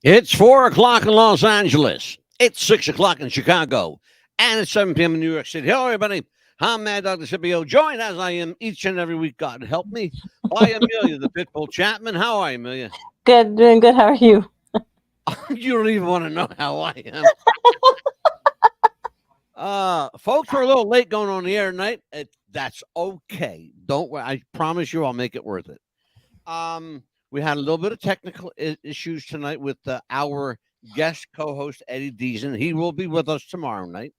It's 4 o'clock in Los Angeles. It's 6 o'clock in Chicago. And it's 7 p.m. in New York City. Hello, everybody. I'm Mad Dog the Scipio, joined as I am each and every week, God help me, by Amelia, the Pitbull Chapman. How are you, Amelia? Good, doing good. How are you? You don't even want to know how I am. Folks, we're a little late going on the air tonight. That's okay. Don't worry. I promise you I'll make it worth it. We had a little bit of technical issues tonight with our guest co-host Eddie Deezen. He will be with us tomorrow night,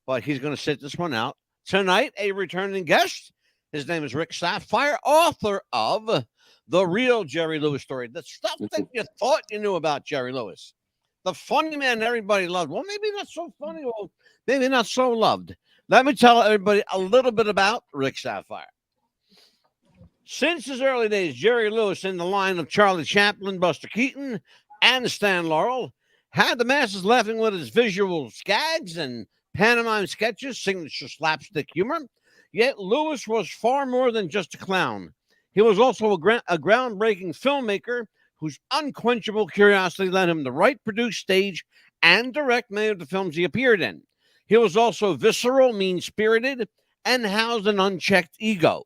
but he's going to sit this one out tonight. A returning guest. His name is Rick Saphire, author of The Real Jerry Lewis Story. The stuff that you thought you knew about Jerry Lewis. The funny man everybody loved. Well, maybe not so funny. Well, maybe not so loved. Let me tell everybody a little bit about Rick Saphire. Since his early days, Jerry Lewis, in the line of Charlie Chaplin, Buster Keaton, and Stan Laurel, had the masses laughing with his visual gags and pantomime sketches, signature slapstick humor. Yet Lewis was far more than just a clown. He was also a groundbreaking filmmaker whose unquenchable curiosity led him to write, produce, stage, and direct many of the films he appeared in. He was also visceral, mean-spirited, and housed an unchecked ego.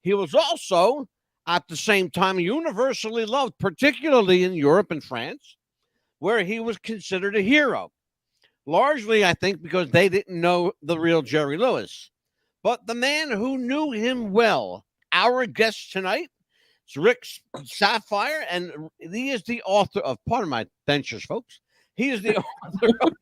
He was also, at the same time, universally loved, particularly in Europe and France, where he was considered a hero. Largely, I think, because they didn't know the real Jerry Lewis. But the man who knew him well, our guest tonight, is Rick Saphire, and he is the author of, pardon my ventures, folks, he is the author of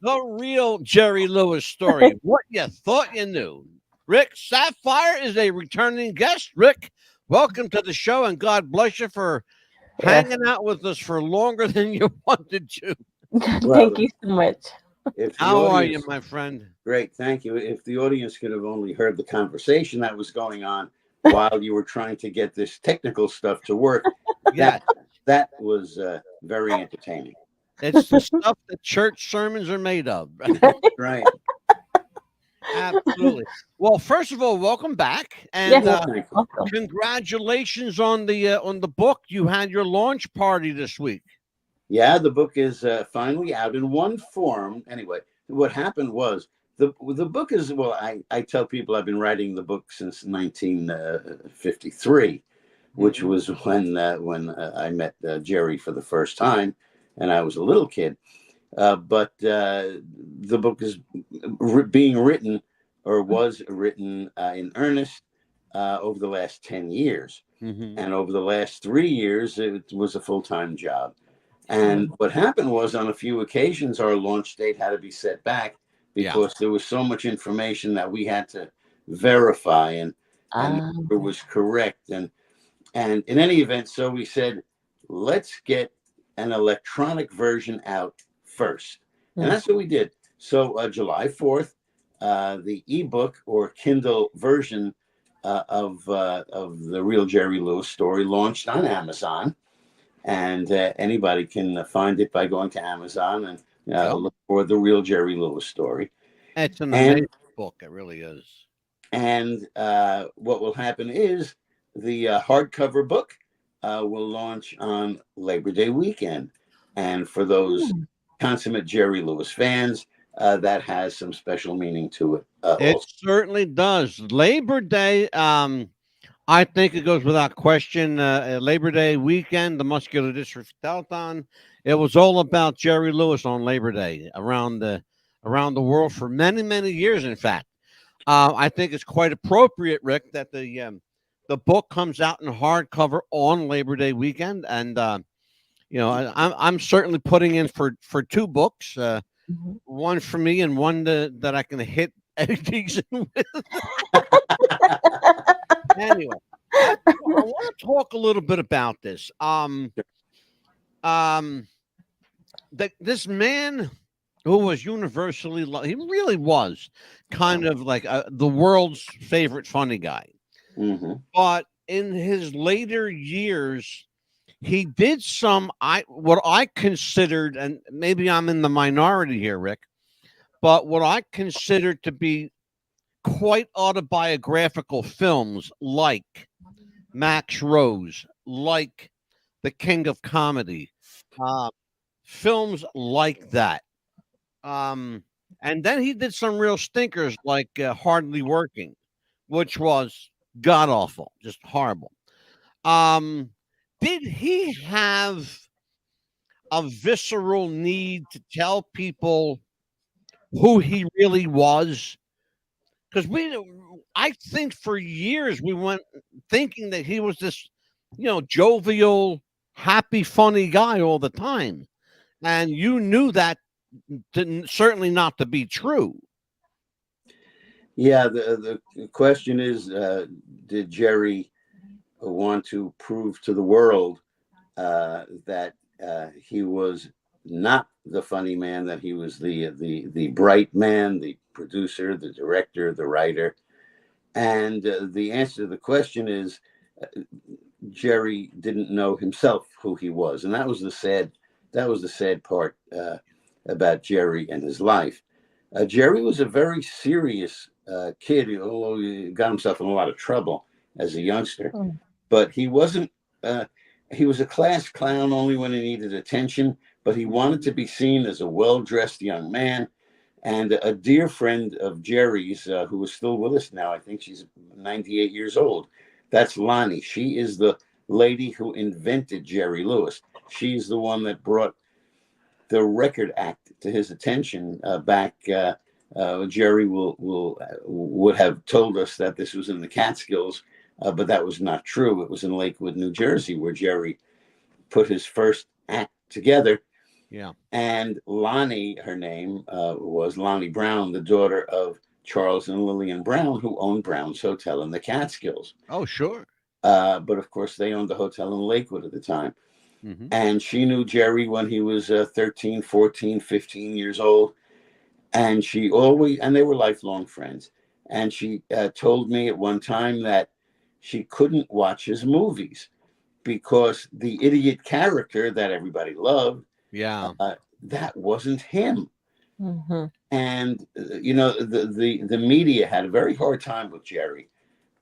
The Real Jerry Lewis Story. What you thought you knew. Rick Saphire is a returning guest. Rick, welcome to the show, and God bless you for hanging out with us for longer than you wanted to. Thank you so much. How are you, my friend? Great, thank you. If the audience could have only heard the conversation that was going on while you were trying to get this technical stuff to work, Yeah, that was very entertaining. it's the stuff that church sermons are made of. Right. Absolutely. Well, first of all, welcome back, and Yes, Thank you. welcome. congratulations on the book. You had your launch party this week. Yeah, the book is finally out in one form. Anyway, what happened was the book is, well, I tell people I've been writing the book since 1953, which was when I met Jerry for the first time, and I was a little kid. But the book is being written, or was written in earnest, over the last 10 years. Mm-hmm. And over the last 3 years, it was a full-time job. And what happened was, on a few occasions, our launch date had to be set back because there was so much information that we had to verify and it was correct. And in any event, so we said, let's get an electronic version out first. And that's what we did. So July 4th, the ebook or Kindle version of The Real Jerry Lewis Story launched on Amazon. And anybody can find it by going to Amazon and look for The Real Jerry Lewis Story. It's an amazing book. It really is. And what will happen is the hardcover book will launch on Labor Day weekend. And for those consummate Jerry Lewis fans, that has some special meaning to it. It Also. certainly does. Labor Day, I think it goes without question. Labor Day weekend, the Muscular Dystrophy Telethon. It was all about Jerry Lewis on Labor Day around the world for many, many years. In fact, I think it's quite appropriate, Rick, that the book comes out in hardcover on Labor Day weekend, and I'm certainly putting in for two books, one for me and one that I can hit Eddie Deezen with. Anyway, I want to talk a little bit about this. This man who was universally loved, he really was kind of like the world's favorite funny guy. Mm-hmm. But in his later years, he did what I considered, and maybe I'm in the minority here, Rick, but what I considered to be quite autobiographical films like Max Rose, like the king of comedy. Uh, Films like that. Um, and then he did some real stinkers like Hardly Working, which was god awful, just horrible. Um, did he have a visceral need to tell people who he really was? Because I think for years we went thinking that he was this, jovial, happy, funny guy all the time, and you knew that certainly not to be true. Yeah, the question is, did Jerry want to prove to the world that he was not the funny man, that he was the bright man, the producer, the director, the writer? And the answer to the question is, Jerry didn't know himself who he was, and that was the sad part about Jerry and his life. Jerry was a very serious kid, although he got himself in a lot of trouble as a youngster. Mm. But he wasn't. He was a class clown only when he needed attention. But he wanted to be seen as a well-dressed young man. And a dear friend of Jerry's, who is still with us now, I think she's 98 years old. That's Lonnie. She is the lady who invented Jerry Lewis. She's the one that brought the Record Act to his attention back. Jerry would have told us that this was in the Catskills, but that was not true. It was in Lakewood, New Jersey, where Jerry put his first act together. Yeah. And Lonnie, her name was Lonnie Brown, the daughter of Charles and Lillian Brown, who owned Brown's Hotel in the Catskills. Oh, sure. But of course, they owned the hotel in Lakewood at the time. Mm-hmm. And she knew Jerry when he was 13, 14, 15 years old. And and they were lifelong friends. And she told me at one time that she couldn't watch his movies because the idiot character that everybody loved, Yeah. that wasn't him. Mm-hmm. And the media had a very hard time with Jerry.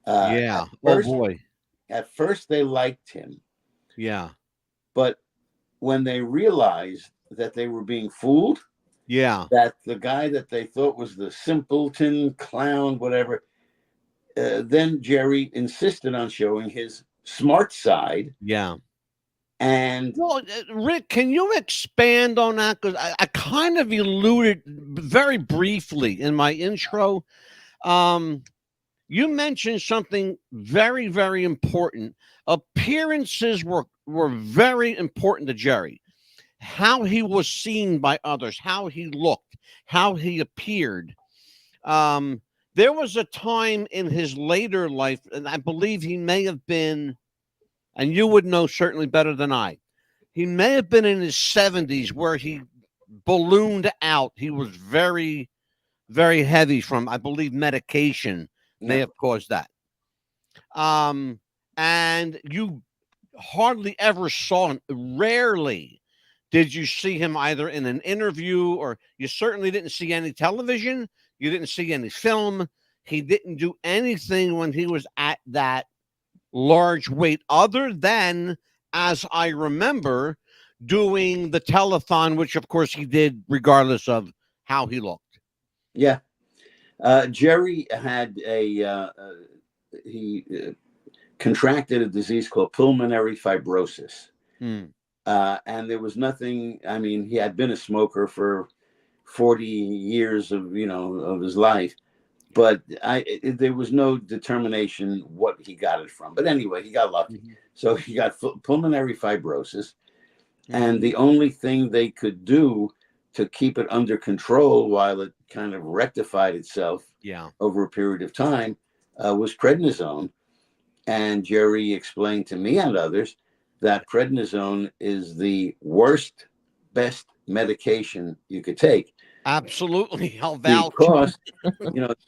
Yeah. Oh boy. At first they liked him, Yeah. but when they realized that they were being fooled, Yeah. that the guy that they thought was the simpleton clown, whatever, then Jerry insisted on showing his smart side. Yeah. And Well, Rick, can you expand on that? Because I kind of alluded very briefly in my intro. You mentioned something very, very important. Appearances were very important to Jerry. How he was seen by others, how he looked, how he appeared. There was a time in his later life, and I believe he may have been, and you would know certainly better than I, he may have been in his 70s where he ballooned out. He was very, very heavy from, I believe, medication may have caused that. And you hardly ever saw him. Rarely did you see him either in an interview, or you certainly didn't see any television. You didn't see any film. He didn't do anything when he was at that large weight, other than, as I remember, doing the telethon, which of course he did regardless of how he looked. Yeah. Jerry had he contracted a disease called pulmonary fibrosis. And there was nothing, I mean, he had been a smoker for 40 years of his life, but there was no determination what he got it from. But anyway, he got lucky. Mm-hmm. So he got pulmonary fibrosis. Mm-hmm. And the only thing they could do to keep it under control while it kind of rectified itself over a period of time was prednisone. And Jerry explained to me and others that prednisone is the worst, best medication you could take. Absolutely. I'll vouch. Because,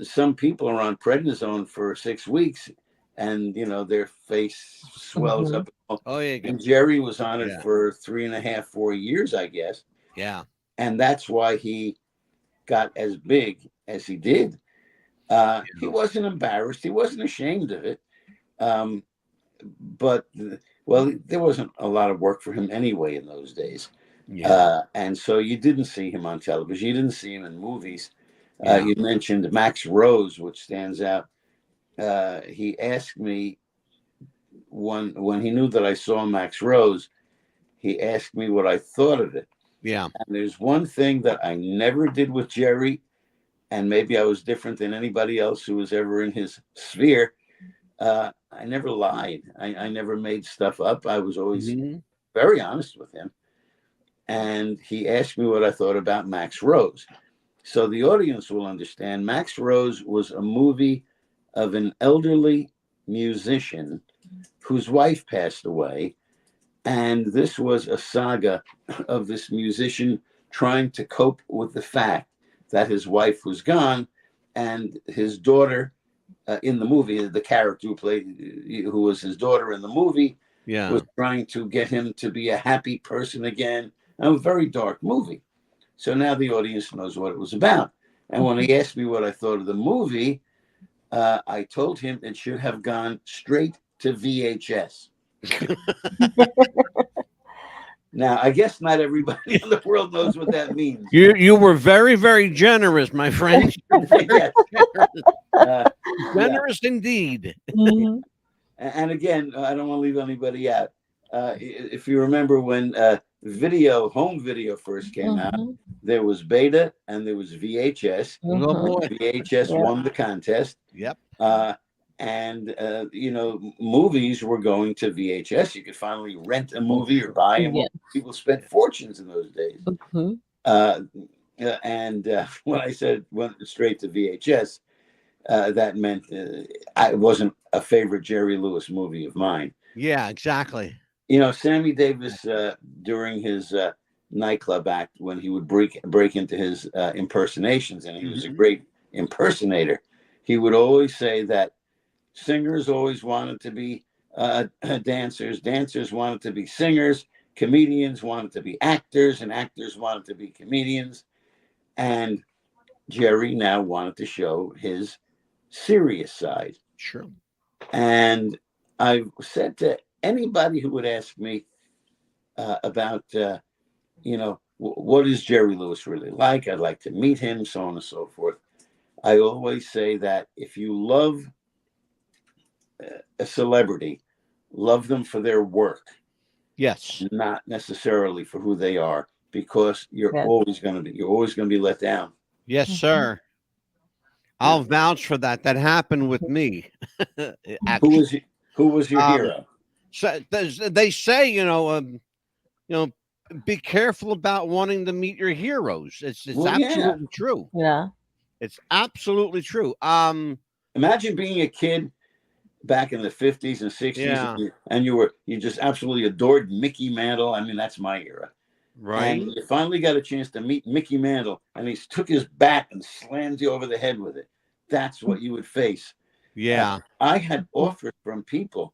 some people are on prednisone for 6 weeks and, their face swells up. Oh, yeah. And Jerry was on it for 3.5, 4 years, I guess. Yeah. And that's why he got as big as he did. He wasn't embarrassed. He wasn't ashamed of it. But Well, there wasn't a lot of work for him anyway in those days. Yeah. And so you didn't see him on television. You didn't see him in movies. Yeah. You mentioned Max Rose, which stands out. He asked me when he knew that I saw Max Rose, he asked me what I thought of it. Yeah. And there's one thing that I never did with Jerry, and maybe I was different than anybody else who was ever in his sphere. I never lied. I never made stuff up. I was always very honest with him. And he asked me what I thought about Max Rose. So the audience will understand Max Rose was a movie of an elderly musician whose wife passed away. And this was a saga of this musician trying to cope with the fact that his wife was gone and his daughter in the movie, the character who was his daughter in the movie, was trying to get him to be a happy person again. A very dark movie. So now the audience knows what it was about. And when he asked me what I thought of the movie, I told him it should have gone straight to VHS. Now, I guess not everybody in the world knows what that means. You were very, very generous, my friend. Yes. Generous indeed. And again, I don't want to leave anybody out. If you remember when home video first came out, there was beta and there was VHS. Oh boy. VHS won the contest. Yep. And movies were going to VHS. You could finally rent a movie or buy a movie. People spent fortunes in those days. And when I said went straight to VHS, that meant it wasn't a favorite Jerry Lewis movie of mine. Yeah, exactly. Sammy Davis, during his nightclub act, when he would break into his impersonations, and he was a great impersonator, he would always say that singers always wanted to be dancers wanted to be singers, comedians wanted to be actors, and actors wanted to be comedians. And Jerry now wanted to show his serious side. Sure. And I said to anybody who would ask me about, what is Jerry Lewis really like? I'd like to meet him, so on and so forth. I always say that if you love a celebrity, love them for their work. Yes. Not necessarily for who they are, because you're always going to be let down. Yes, sir. I'll vouch for that. That happened with me. Who was your hero? So they say, be careful about wanting to meet your heroes. It's absolutely true. Yeah. It's absolutely true. Imagine being a kid back in the 50s and 60s, and you just absolutely adored Mickey Mantle. I mean, that's my era. Right. And you finally got a chance to meet Mickey Mantle, and he took his bat and slammed you over the head with it. That's what you would face. Yeah. I had offers from people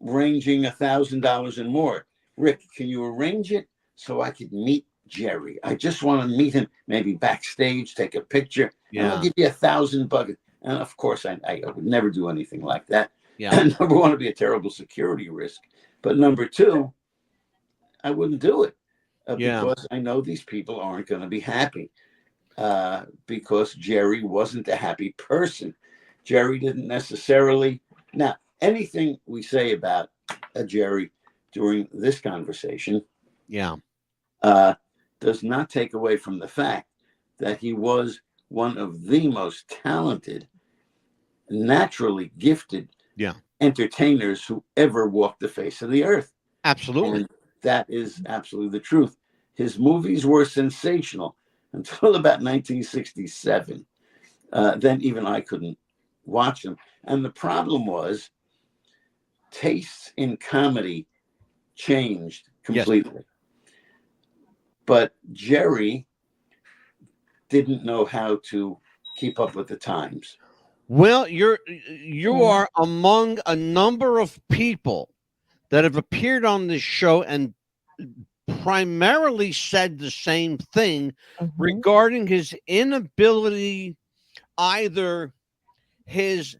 ranging $1,000 and more. Rick, can you arrange it so I could meet Jerry? I just want to meet him, maybe backstage, take a picture. And I'll give you $1,000. And of course, I would never do anything like that. Yeah. And number one, it'd be a terrible security risk. But number two, I wouldn't do it because I know these people aren't going to be happy because Jerry wasn't a happy person. Jerry didn't necessarily. Now, anything we say about Jerry during this conversation does not take away from the fact that he was one of the most talented, naturally gifted entertainers who ever walked the face of the earth. Absolutely. And that is absolutely the truth. His movies were sensational until about 1967. Then even I couldn't watch them. And the problem was tastes in comedy changed completely. Yes. But Jerry didn't know how to keep up with the times. Well, you are among a number of people that have appeared on this show and primarily said the same thing regarding his inability, either his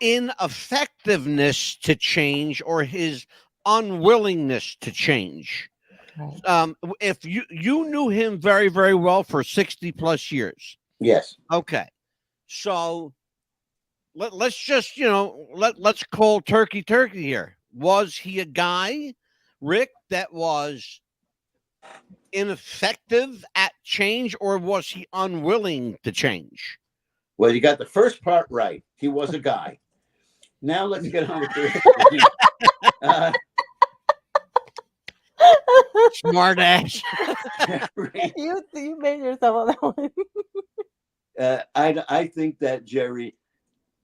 ineffectiveness to change or his unwillingness to change. Right. If you knew him very, very well for 60 plus years. Yes. Okay. So let's just, let's call turkey here. Was he a guy, Rick, that was ineffective at change, or was he unwilling to change? Well, you got the first part right. He was a guy. Now let's get on with the rest. Smart ass. Jerry, You made yourself on that one. I think that Jerry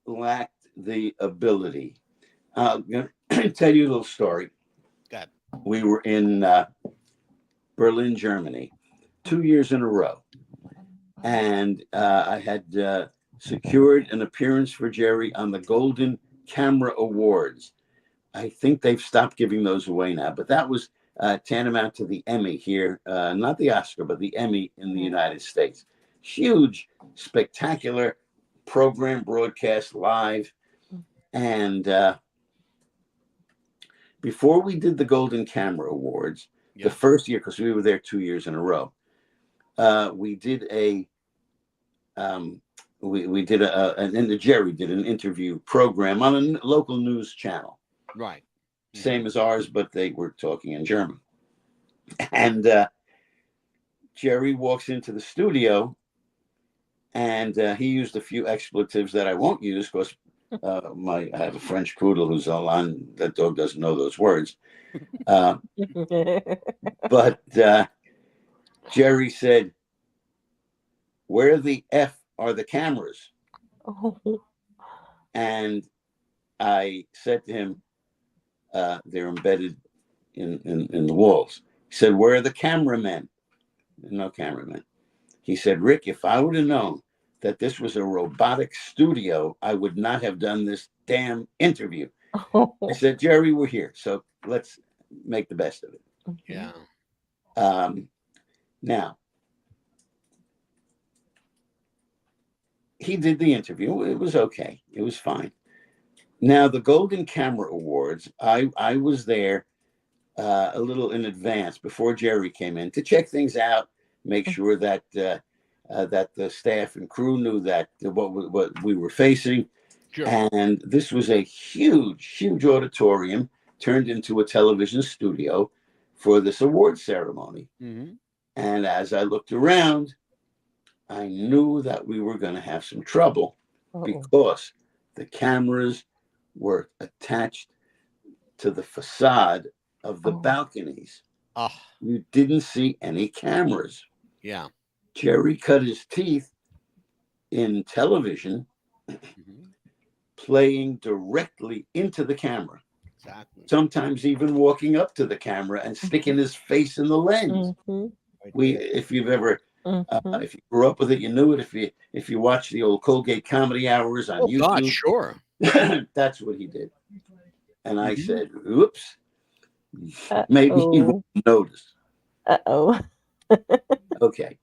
lacked the ability. I'm going to tell you a little story. God. We were in Berlin, Germany, 2 years in a row. And I had secured an appearance for Jerry on the Golden Camera Awards. I think they've stopped giving those away now, but that was tantamount to the Emmy here, not the Oscar, but the Emmy in the United States. Huge, spectacular program broadcast live. And before we did the Golden Camera Awards, the first year, because we were there 2 years in a row, we did Jerry did an interview program on a local news channel. Right. Same as ours, but they were talking in German. And Jerry walks into the studio, and he used a few expletives that I won't use because I have a French poodle who's on. That dog doesn't know those words. But Jerry said, "Where the F are the cameras?" And I said to him, "They're embedded in the walls." He said, "Where are the cameramen?" No cameramen. He said, "Rick, if I would have known that this was a robotic studio, I would not have done this damn interview." I said, "Jerry, we're here, so let's make the best of it." Yeah. Now, he did the interview. It was okay. It was fine. Now, the Golden Camera Awards, I was there a little in advance before Jerry came in to check things out, make sure that that the staff and crew knew that what we were facing. Sure. And this was a huge auditorium turned into a television studio for this award ceremony. Mm-hmm. And as I looked around, I knew that we were going to have some trouble because the cameras were attached to the facade of the balconies. You didn't see any cameras. Yeah. Jerry cut his teeth in television, playing directly into the camera. Exactly. Sometimes even walking up to the camera and sticking his face in the lens. If you've ever, if you grew up with it, you knew it. If you watch the old Colgate Comedy Hours on YouTube, God, sure. That's what he did. And I said, "Oops, maybe he won't notice." Okay.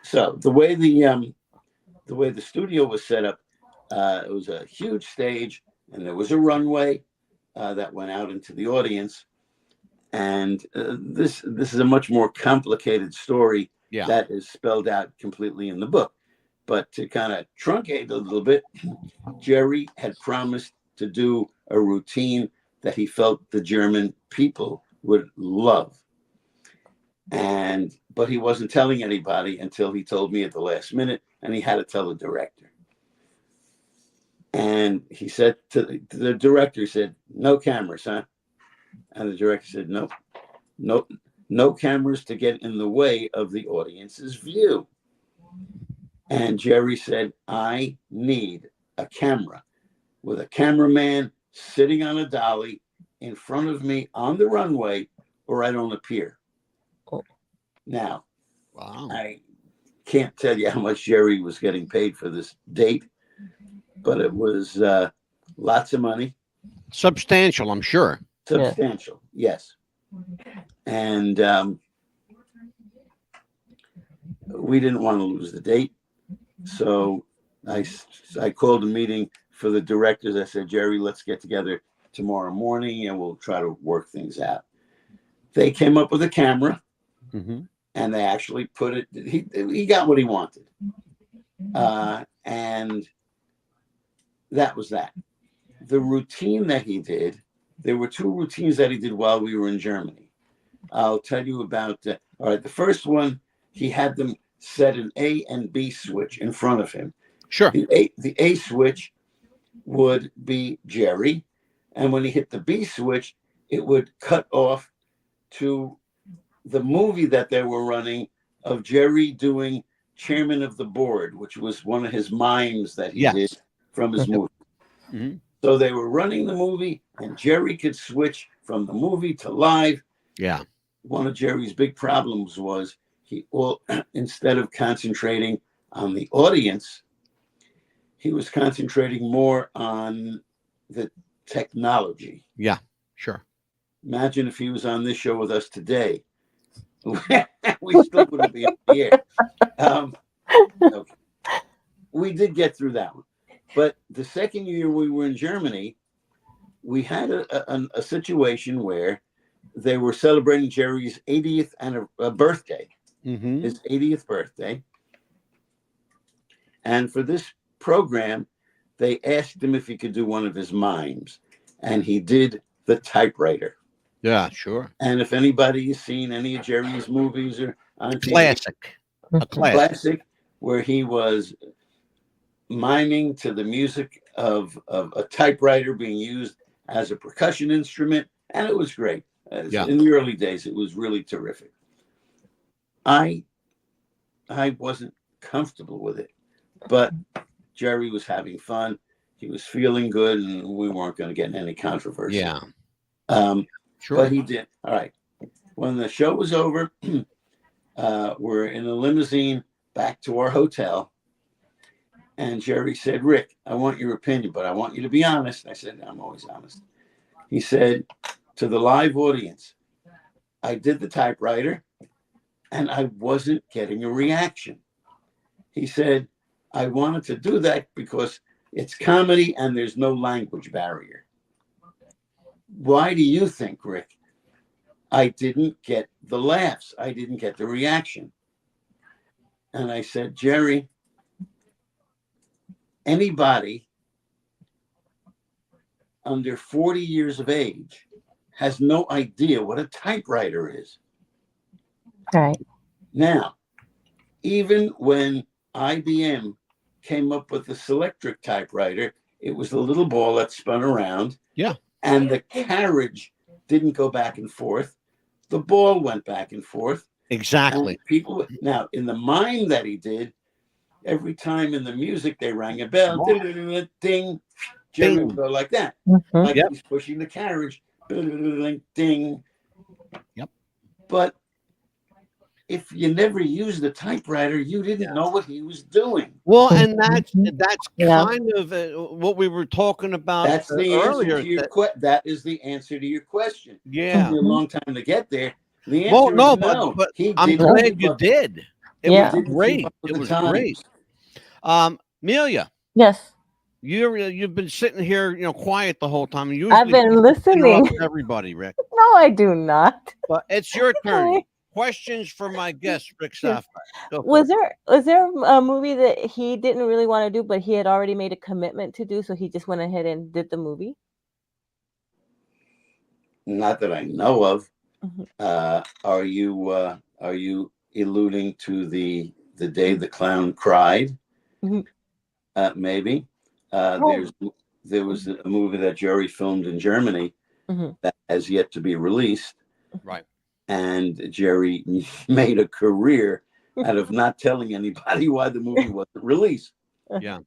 So the way the studio was set up, it was a huge stage, and there was a runway that went out into the audience. And this is a much more complicated story that is spelled out completely in the book. But to kind of truncate a little bit, Jerry had promised to do a routine that he felt the German people would love. But he wasn't telling anybody until he told me at the last minute, and he had to tell the director. And he said to the director, said, "No cameras, huh?" And the director said, no cameras to get in the way of the audience's view. And Jerry said, "I need a camera with a cameraman sitting on a dolly in front of me on the runway, or I don't appear." Now, I can't tell you how much Jerry was getting paid for this date, but it was lots of money. Substantial, I'm sure. Substantial, yes. And we didn't want to lose the date. So I called a meeting for the directors. I said, Jerry, let's get together tomorrow morning and we'll try to work things out. They came up with a camera, and they actually put it. He got what he wanted, and that was that. The routine that he did, there were 2 routines that he did while we were in Germany. I'll tell you about. All right, the first one, he had them set an A and B switch in front of him. Sure. The A switch would be Jerry, and when he hit the B switch, it would cut off to the movie that they were running of Jerry doing chairman of the board, which was one of his mimes that he did from his movie. So they were running the movie, and Jerry could switch from the movie to live. Yeah. One of Jerry's big problems was instead of concentrating on the audience, he was concentrating more on the technology. Yeah, sure. Imagine if he was on this show with us today. We still wouldn't be on the air. Okay. We did get through that one. But the second year we were in Germany, we had a situation where they were celebrating Jerry's 80th birthday, his 80th birthday. And for this program, they asked him if he could do one of his mimes. And he did the typewriter. Yeah, sure. And if anybody has seen any of Jerry's movies or on classic, a classic where he was miming to the music of a typewriter being used as a percussion instrument, and it was great. In the early days, it was really terrific. I wasn't comfortable with it, but Jerry was having fun. He was feeling good, and we weren't going to get in any controversy. Yeah. Sure. But he did. All right. When the show was over, we're in a limousine back to our hotel. And Jerry said, Rick, I want your opinion, but I want you to be honest. I said, I'm always honest. He said, to the live audience, I did the typewriter and I wasn't getting a reaction. He said, I wanted to do that because it's comedy and there's no language barrier. Why do you think, Rick, I didn't get the laughs? I didn't get the reaction. And I said, Jerry, anybody under 40 years of age has no idea what a typewriter is. Right. Now, even when IBM came up with the Selectric typewriter, it was the little ball that spun around. Yeah. And the carriage didn't go back and forth. The ball went back and forth. Exactly. And people now in the mime that he did, every time in the music they rang a bell, ding, Jerry would go like that. Like he's pushing the carriage, ding. Yep. But if you never used the typewriter, you didn't know what he was doing. Well, and that's kind of what we were talking about. That's the earlier. Answer to your that is the answer to your question. Yeah. It took me a long time to get there. The answer is no. But I'm glad you did. It was great. It was great. Amelia. Yes. You've been sitting here, quiet the whole time. I've been listening. Everybody, Rick. No, I do not. But it's your turn. Questions for my guest, Rick Saphire. Was there a movie that he didn't really want to do, but he had already made a commitment to do, so he just went ahead and did the movie? Not that I know of. Are you alluding to the day the clown cried? Maybe. There was a movie that Jerry filmed in Germany that has yet to be released. Right. And Jerry made a career out of not telling anybody why the movie wasn't released. Yeah.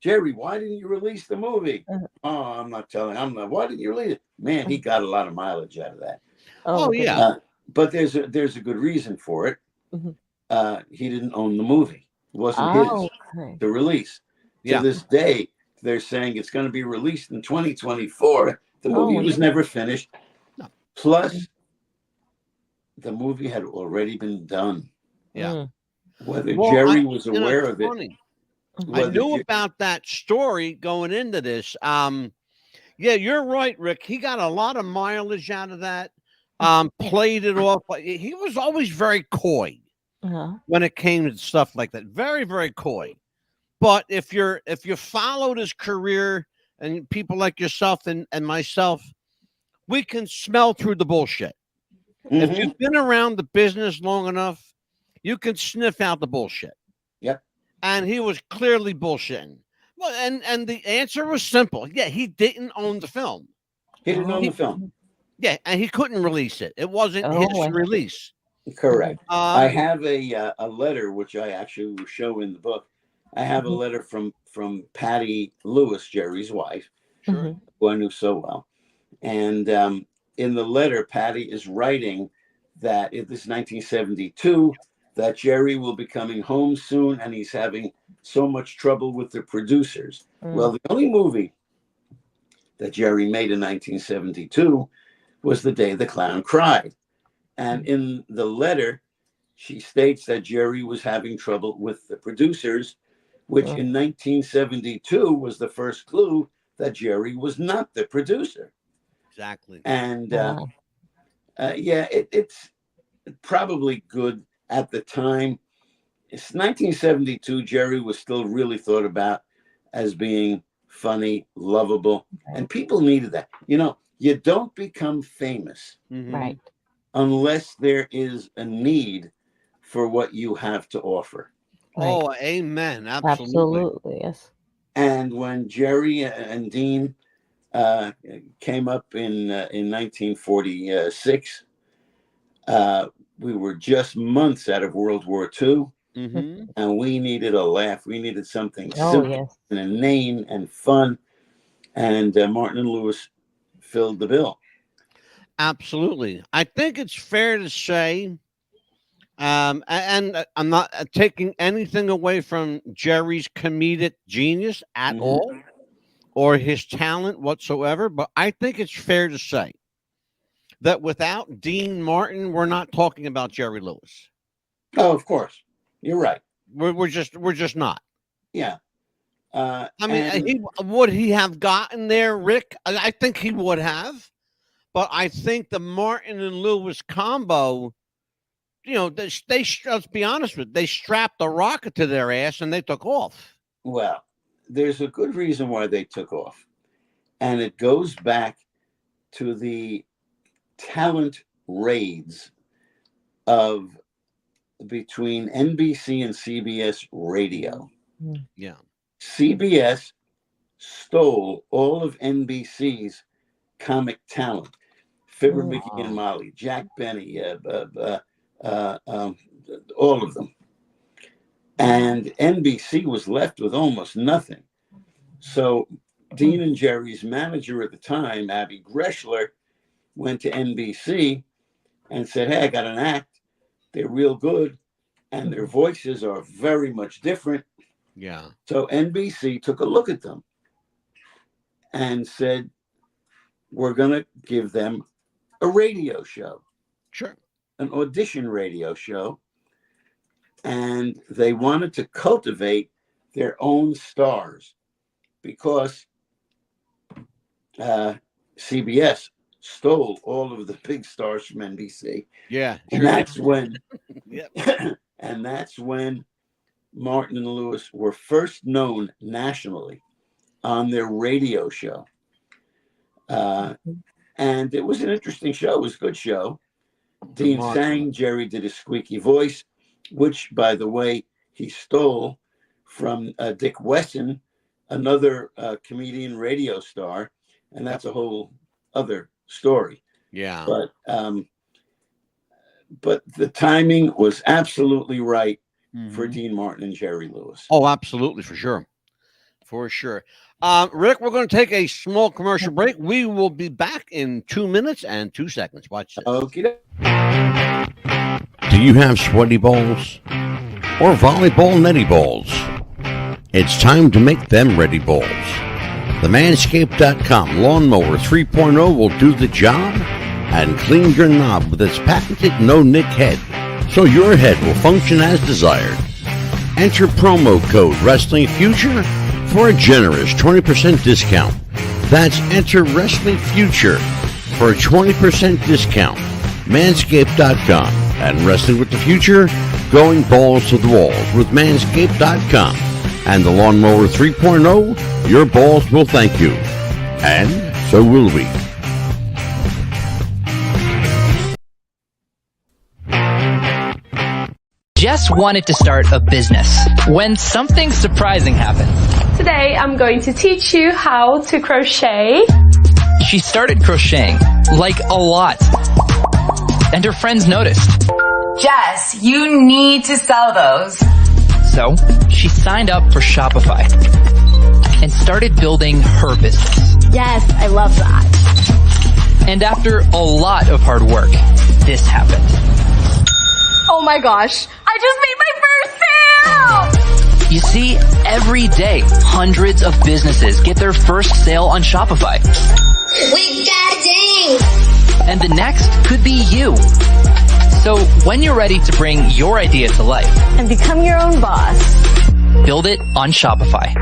Jerry, why didn't you release the movie? Oh, I'm not telling. Why didn't you release it? Man, he got a lot of mileage out of that. Oh yeah. But there's a good reason for it. He didn't own the movie. It wasn't his to release. To this day, they're saying it's going to be released in 2024. The movie was never finished. No. Plus, the movie had already been done. Yeah. Whether Jerry was aware of it. I knew about that story going into this. Yeah, you're right, Rick. He got a lot of mileage out of that. Played it off. He was always very coy when it came to stuff like that. Very, very coy. But if you followed his career, and people like yourself and myself, we can smell through the bullshit. If you've been around the business long enough, you can sniff out the bullshit. Yep. And he was clearly bullshitting. Well, and the answer was simple. Yeah, he didn't own the film. He didn't own the film. Yeah, and he couldn't release it. It wasn't his release. Correct. I have a letter, which I actually will show in the book. I have a letter from Patty Lewis, Jerry's wife, who I knew so well. And in the letter, Patty is writing that this is 1972, that Jerry will be coming home soon, and he's having so much trouble with the producers. Well, the only movie that Jerry made in 1972 was The Day the Clown Cried. And in the letter, she states that Jerry was having trouble with the producers, which in 1972 was the first clue that Jerry was not the producer. Exactly. And it's probably good at the time. It's 1972. Jerry was still really thought about as being funny, lovable, and people needed that. You don't become famous right unless there is a need for what you have to offer. Oh, amen. Absolutely, yes. And when Jerry and Dean came up in 1946, we were just months out of World War II, and we needed a laugh. We needed something simple and inane and fun, and Martin and Lewis filled the bill. Absolutely. I think it's fair to say, and I'm not taking anything away from Jerry's comedic genius at all, or his talent whatsoever, but I think it's fair to say that without Dean Martin, we're not talking about Jerry Lewis. Oh, of course, you're right. We're just not. Yeah. I mean, would he have gotten there, Rick? I think he would have, but I think the Martin and Lewis combo, let's be honest with you, they strapped a rocket to their ass and they took off. Well, there's a good reason why they took off, and it goes back to the talent raids of between NBC and CBS radio. Yeah. CBS stole all of NBC's comic talent. Fibber, Mickey, and Molly, Jack Benny, all of them. And NBC was left with almost nothing. So Dean and Jerry's manager at the time, Abby Greshler, went to NBC and said, hey, I got an act. They're real good, and their voices are very much different. Yeah. So NBC took a look at them and said, we're going to give them a radio show. Sure. An audition radio show. And they wanted to cultivate their own stars because CBS stole all of the big stars from NBC. Yeah. And that's when yep. And that's when Martin and Lewis were first known nationally on their radio show. And it was an interesting show. It was a good show. Dean sang, Jerry did a squeaky voice, which, by the way, he stole from Dick Wesson, another comedian radio star. And that's a whole other story. Yeah. But the timing was absolutely right for Dean Martin and Jerry Lewis. Oh, absolutely, for sure. For sure. Rick, we're going to take a small commercial break. We will be back in 2 minutes and 2 seconds. Watch this. Okay. Do you have sweaty balls or volleyball netty balls? It's time to make them ready balls. The Manscaped.com Lawnmower 3.0 will do the job and clean your knob with its patented no-nick head, so your head will function as desired. Enter promo code Wrestling Future for a generous 20% discount. That's enter Wrestling Future for a 20% discount. Manscaped.com and Wrestling with the Future, going balls to the walls with Manscaped.com and the Lawnmower 3.0. Your balls will thank you, and so will we. Jess wanted to start a business when something surprising happened. Today I'm going to teach you how to crochet. She started crocheting, like a lot. And her friends noticed. Jess, you need to sell those. So she signed up for Shopify and started building her business. Yes, I love that. And after a lot of hard work, this happened. Oh my gosh, I just made my first sale! You see, every day, hundreds of businesses get their first sale on Shopify. We got ding! And the next could be you. So when you're ready to bring your idea to life And become your own boss. build it on Shopify.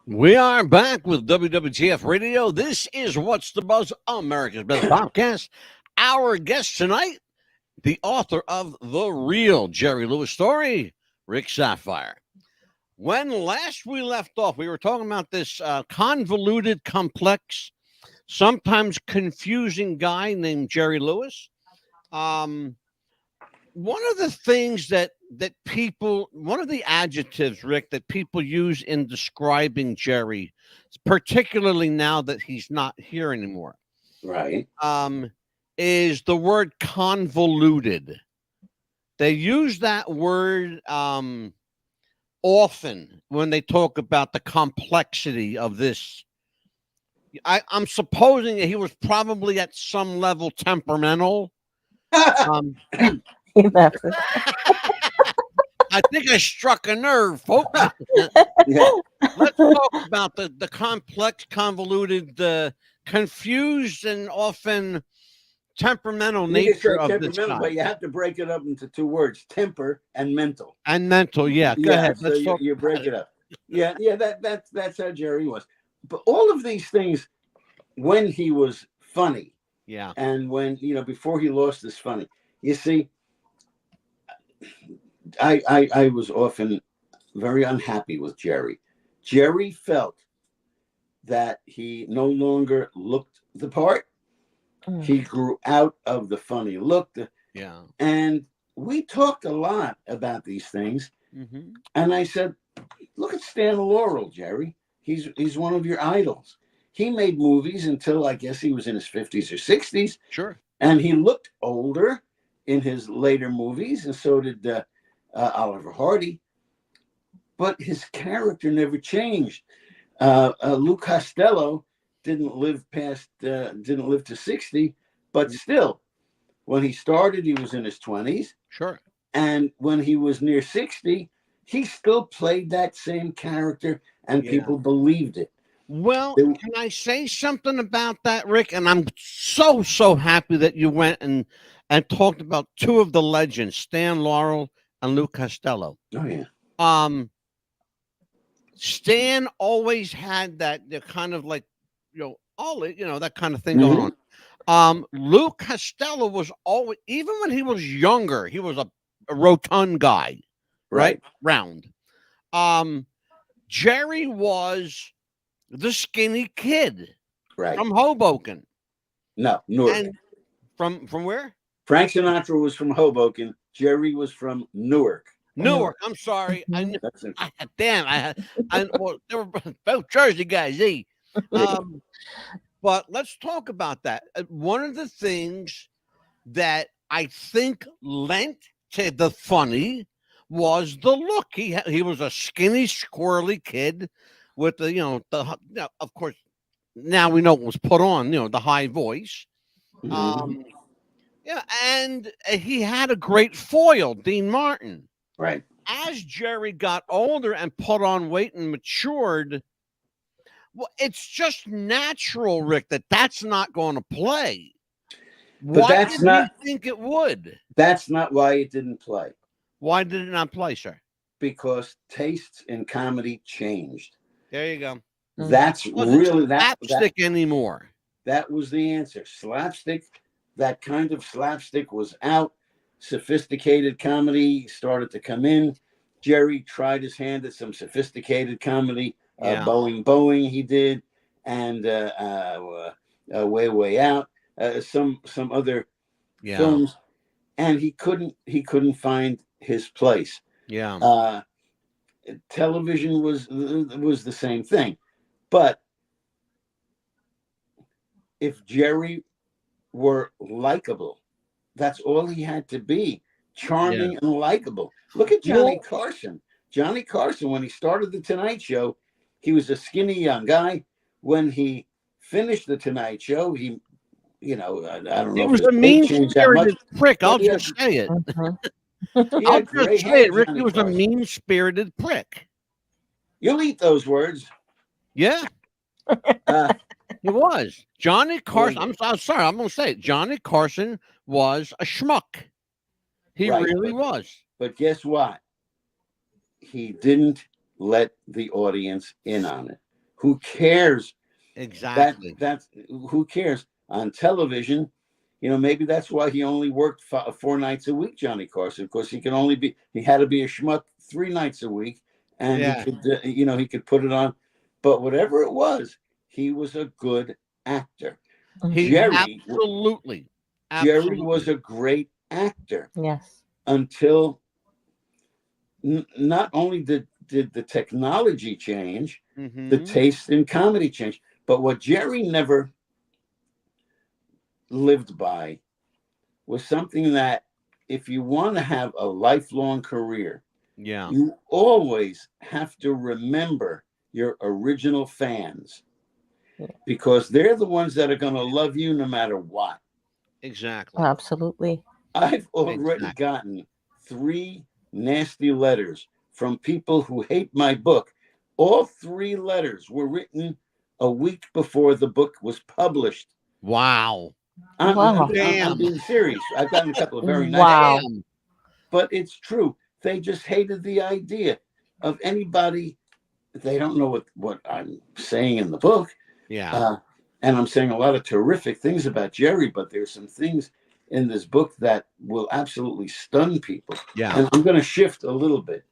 We are back with WWTF Radio. This is What's the Buzz, America's Best Podcast. Our guest tonight, the author of The Real Jerry Lewis Story, Rick Saphire. When last we left off, we were talking about this convoluted, complex, sometimes confusing guy named Jerry Lewis. One of the things that people, one of the adjectives, Rick, that people use in describing Jerry, particularly now that he's not here anymore, Right. is the word convoluted. They use that word often when they talk about the complexity of this. I'm supposing that he was probably at some level temperamental. I think I struck a nerve, folks. Yeah. Let's talk about the complex, convoluted, confused, and often temperamental You can say nature of this temperamental, guy. but you have to break it up into two words: temper and mental. And mental, yeah. Go ahead. So Let's talk. you break it up. Yeah. That's how Jerry was. But all of these things, when he was funny, Yeah. and when before he lost his funny, you see, I was often very unhappy with Jerry. Jerry felt that he no longer looked the part. He grew out of the funny look. Yeah. And we talked a lot about these things. Mm-hmm. And I said, look at Stan Laurel, Jerry. He's one of your idols. He made movies until I guess he was in his 50s or 60s. Sure. And he looked older in his later movies, and so did Oliver Hardy. But his character never changed. Lou Costello didn't live to 60, but still, when he started, he was in his 20s. Sure. And when he was near 60, he still played that same character, and people believed it. Well, can I say something about that, Rick? And I'm so happy that you went and talked about two of the legends, Stan Laurel and Lou Costello. Oh yeah. Stan always had that kind of like, that kind of thing going on. Lou Costello was always, even when he was younger, he was a rotund guy, right? Round. Jerry was the skinny kid, right, from Hoboken. No, Newark. And from where? Frank Sinatra was from Hoboken. Jerry was from Newark. Newark. I'm sorry. Well, they were both Jersey guys. But let's talk about that. One of the things that I think lent to the funny was the look. He was a skinny, squirrely kid with of course, now we know what was put on, the high voice. And he had a great foil, Dean Martin. Right. As Jerry got older and put on weight and matured, well, it's just natural, Rick, that's not going to play. But Why did you think it would? That's not why it didn't play. Why did it not play, sir? Because tastes in comedy changed. There you go. That's really slapstick anymore. That was the answer. Slapstick, that kind of slapstick was out. Sophisticated comedy started to come in. Jerry tried his hand at some sophisticated comedy. Boeing he did, and Way Out. Some other films, and he couldn't find his place. Television was the same thing, but if Jerry were likable, that's all he had to be: charming and likable. Look at Johnny Carson. Johnny Carson, when he started the Tonight Show, he was a skinny young guy. When he finished the Tonight Show, he, I don't know. He was a mean-spirited prick. I'll just say it. I'll just say it, Rick. He was a mean-spirited prick. You'll eat those words. Yeah. He was. Johnny Carson. I'm sorry. I'm going to say it. Johnny Carson was a schmuck. He really was. But guess what? He didn't let the audience in on it. Who cares? Exactly. That's who cares on television. Maybe that's why he only worked 4 nights a week, Johnny Carson, because he had to be a schmuck 3 nights a week, and he could put it on. But whatever it was, he was a good actor. Jerry was a great actor. Yes. Until not only did the technology change, the taste in comedy changed, but what Jerry never lived by was something that if you want to have a lifelong career, you always have to remember your original fans, because they're the ones that are going to love you no matter what. Exactly. Absolutely. I've already gotten 3 nasty letters from people who hate my book. All 3 letters were written a week before the book was published. Wow. I'm being serious. I've gotten a couple of very nice letters, but it's true. They just hated the idea of anybody. They don't know what I'm saying in the book. Yeah. And I'm saying a lot of terrific things about Jerry, but there's some things in this book that will absolutely stun people. Yeah. And I'm going to shift a little bit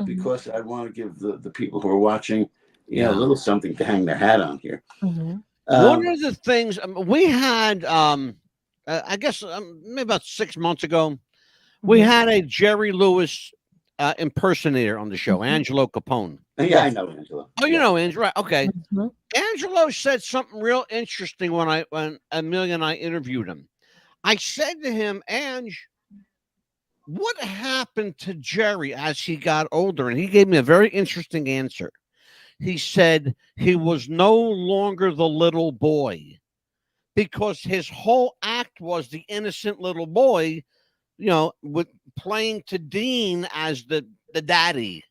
because I want to give the people who are watching, a little something to hang their hat on here. One of the things we had, I guess maybe about 6 months ago, we had a Jerry Lewis impersonator on the show, Angelo Capone. Yeah, I know Angelo. Oh, you know Angelo, right? Okay. Angelo said something real interesting when Amelia and I interviewed him. I said to him, Ange, what happened to Jerry as he got older? And he gave me a very interesting answer. He said he was no longer the little boy, because his whole act was the innocent little boy, with playing to Dean as the daddy,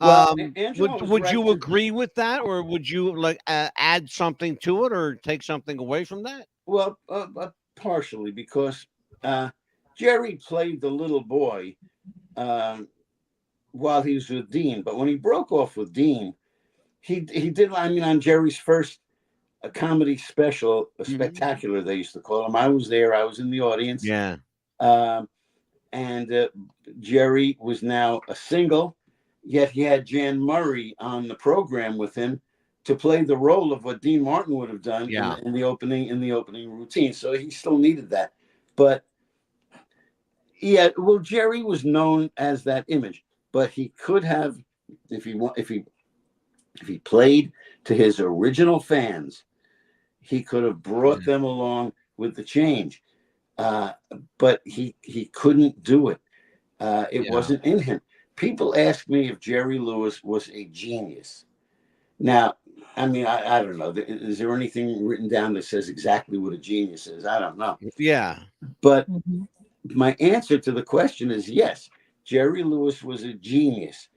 Well, would you agree with that, or would you add something to it or take something away from that? Well, partially, because Jerry played the little boy while he was with Dean, but when he broke off with Dean, he did. I mean, on Jerry's first comedy special, a spectacular, they used to call him. I was there. I was in the audience. Yeah. And Jerry was now a single, yet he had Jan Murray on the program with him to play the role of what Dean Martin would have done in the opening routine. So he still needed that. But Jerry was known as that image, but he could have, if he played to his original fans, he could have brought them along with the change. But he couldn't do it. It wasn't in him. People ask me if Jerry Lewis was a genius. Now, I mean, I don't know. Is there anything written down that says exactly what a genius is? I don't know. Yeah. But my answer to the question is yes. Jerry Lewis was a genius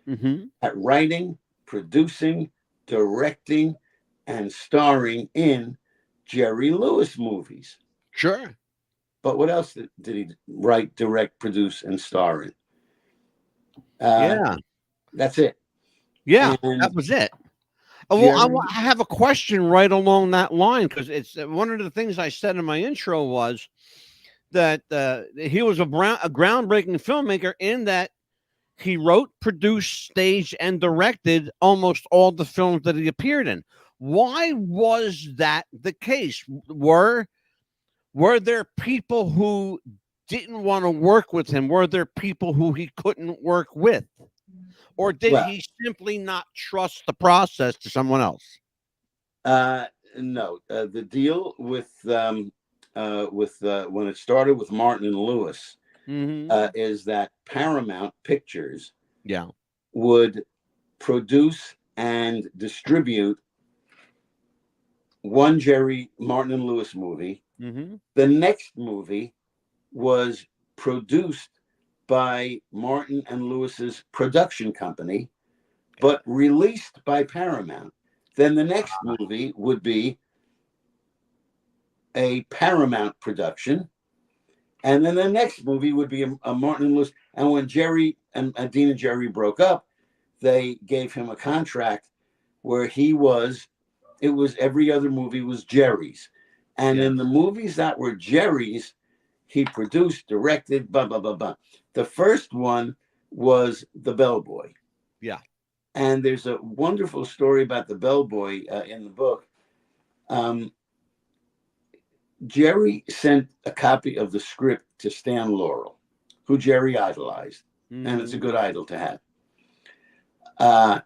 at writing, producing, directing, and starring in Jerry Lewis movies. Sure. But what else did he write, direct, produce, and star in? Yeah. That's it. Yeah, And that was it. Well, Jerry, I have a question right along that line, because it's one of the things I said in my intro was that he was a groundbreaking filmmaker in that he wrote, produced, staged, and directed almost all the films that he appeared in. Why was that the case? Were there people who didn't want to work with him? Were there people who he couldn't work with? Or did he simply not trust the process to someone else? No. The deal with when it started with Martin and Lewis is that Paramount Pictures would produce and distribute one Jerry Martin and Lewis movie. The next movie was produced by Martin and Lewis's production company, but released by Paramount. Then the next movie would be a Paramount production, and then the next movie would be a Martin and Lewis. And when Jerry and Dean and Jerry broke up, they gave him a contract where it was every other movie was Jerry's. And in the movies that were Jerry's, he produced, directed, blah, blah, blah, blah. The first one was The Bellboy. Yeah. And there's a wonderful story about The Bellboy in the book. Jerry sent a copy of the script to Stan Laurel, who Jerry idolized. And it's a good idol to have.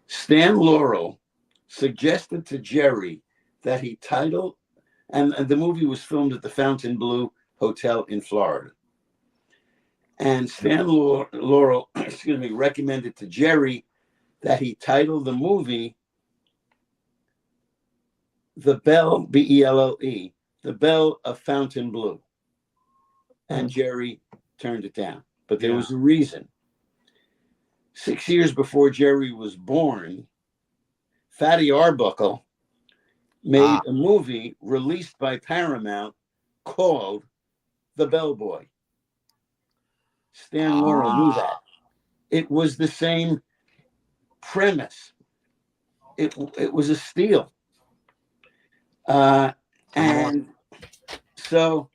Stan Laurel suggested to Jerry that he title, and the movie was filmed at the Fontainebleau Hotel in Florida. And Stan Laurel, recommended to Jerry that he title the movie The Belle, Belle, The Belle of Fontainebleau. And Jerry turned it down. But there was a reason. 6 years before Jerry was born, Fatty Arbuckle made a movie released by Paramount called The Bellboy. Stan Laurel knew that. It was the same premise. It was a steal. And so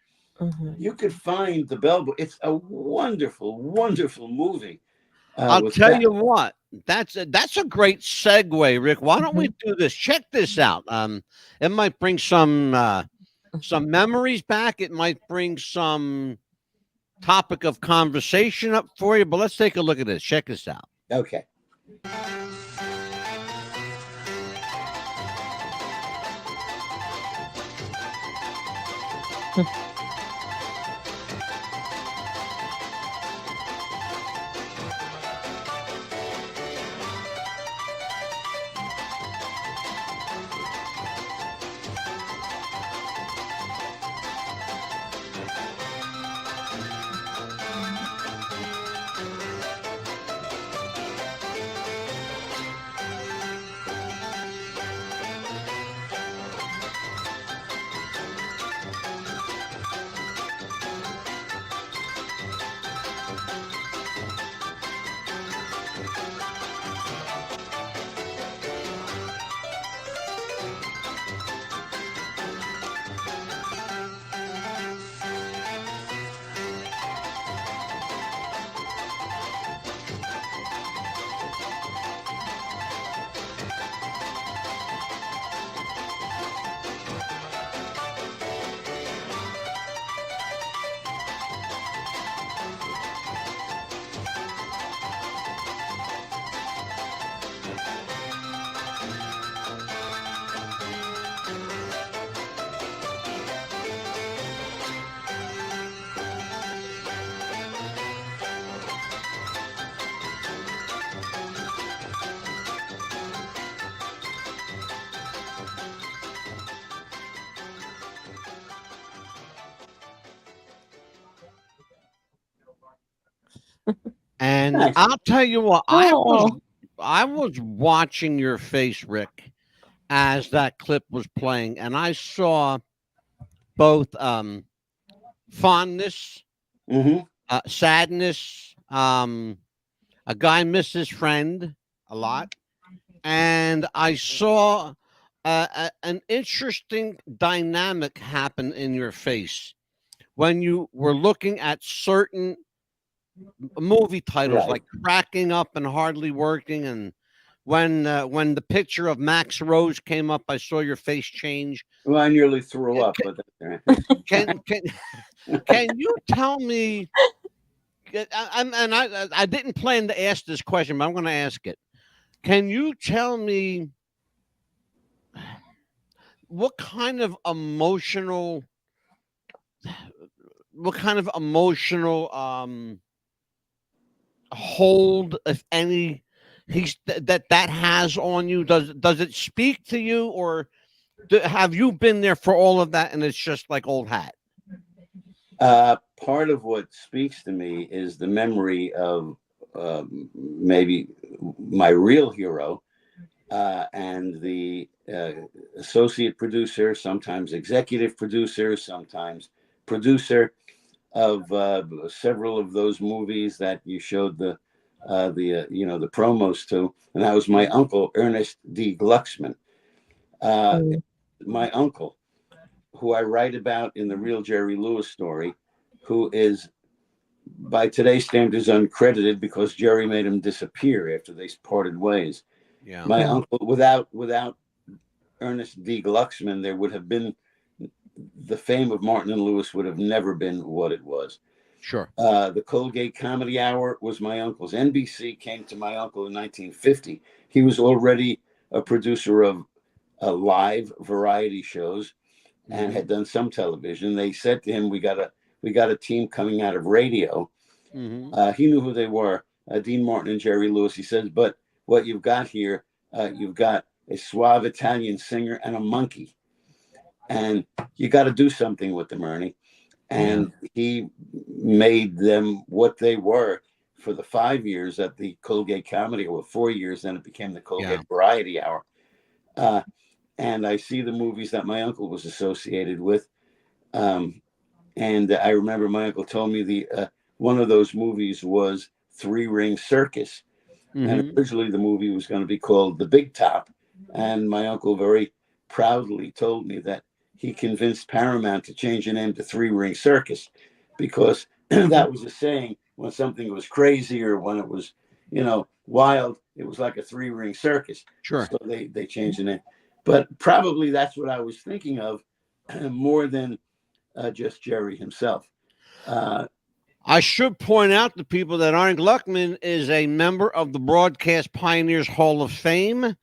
you could find The Bellboy. It's a wonderful, wonderful movie. I'll tell you what, that's a great segue, Rick. Why don't we do this? Check this out. It might bring some memories back. It might bring some topic of conversation up for you. But let's take a look at this. Check this out. Okay. And I'll tell you what, I was watching your face, Rick, as that clip was playing, and I saw both fondness, sadness. A guy missed his friend a lot, and I saw an interesting dynamic happen in your face when you were looking at certain movie titles, Right. like Cracking Up and Hardly Working, and when the picture of Max Rose came up, I saw your face change. Well, I nearly threw up, but Can you tell me? I didn't plan to ask this question, but I'm going to ask it. Can you tell me what kind of emotional hold, if any, that has on you? Does it speak to you, or have you been there for all of that and it's just like old hat? Part of what speaks to me is the memory of maybe my real hero and the associate producer, sometimes executive producer, sometimes producer of several of those movies that you showed the promos to, and that was my uncle Ernest D. Glucksman. My uncle, who I write about in the Real Jerry Lewis Story, who is by today's standards uncredited because Jerry made him disappear after they parted ways. Yeah. My uncle, without Ernest D. Glucksman, there would have been the fame of Martin and Lewis would have never been what it was. Sure. The Colgate Comedy Hour was my uncle's. NBC came to my uncle in 1950. He was already a producer of live variety shows and had done some television. They said to him, we got a team coming out of radio. He knew who they were, Dean Martin and Jerry Lewis. He says, but what you've got here, you've got a suave Italian singer and a monkey, and you got to do something with them, Ernie. And he made them what they were for the 5 years at the Colgate Comedy, or 4 years, then it became the Colgate Variety Hour. And I see the movies that my uncle was associated with. And I remember my uncle told me one of those movies was Three Ring Circus. And originally the movie was going to be called The Big Top. And my uncle very proudly told me that he convinced Paramount to change the name to Three Ring Circus, because that was a saying when something was crazy or when it was, wild, it was like a three-ring circus. Sure. So they changed the name. But probably that's what I was thinking of more than just Jerry himself. I should point out to people that Arnie Gluckman is a member of the Broadcast Pioneers Hall of Fame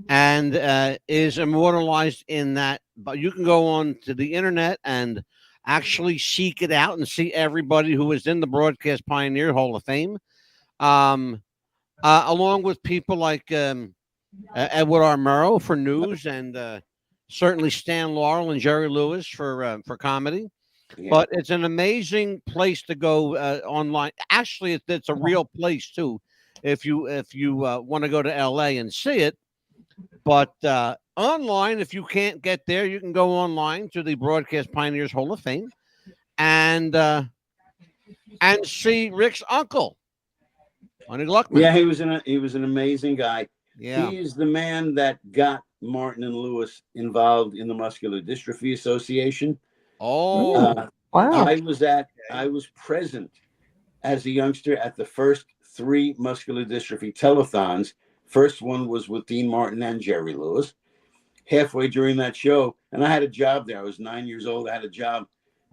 and is immortalized in that. But you can go on to the internet and actually seek it out and see everybody who is in the Broadcast Pioneer Hall of Fame, along with people like Edward R. Murrow for news, and certainly Stan Laurel and Jerry Lewis for comedy. Yeah. But it's an amazing place to go online. Actually, it's a real place too, if you want to go to LA and see it. But online, if you can't get there, you can go online to the Broadcast Pioneers Hall of Fame and see Rick's uncle, Arnie Gluckman. Yeah, he was an amazing guy. Yeah, he's the man that got Martin and Lewis involved in the Muscular Dystrophy Association. Oh, wow! I was present as a youngster at the first 3 muscular dystrophy telethons. First one was with Dean Martin and Jerry Lewis. Halfway during that show, and I had a job there. I was 9 years old. I had a job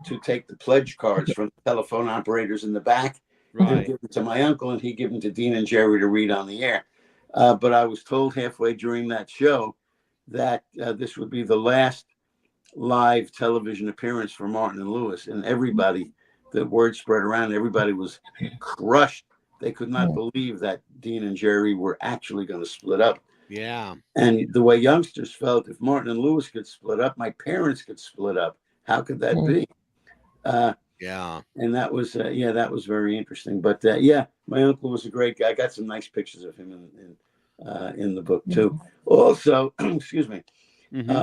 to take the pledge cards from the telephone operators in the back and give them to my uncle, and he'd give them to Dean and Jerry to read on the air. But I was told halfway during that show that this would be the last live television appearance for Martin and Lewis, and everybody, the word spread around, everybody was crushed. They could not believe that Dean and Jerry were actually going to split up. Yeah. And the way youngsters felt, if Martin and Lewis could split up, my parents could split up. How could that be? Yeah. And that was that was very interesting. But my uncle was a great guy. I got some nice pictures of him in the book too. Also, excuse me,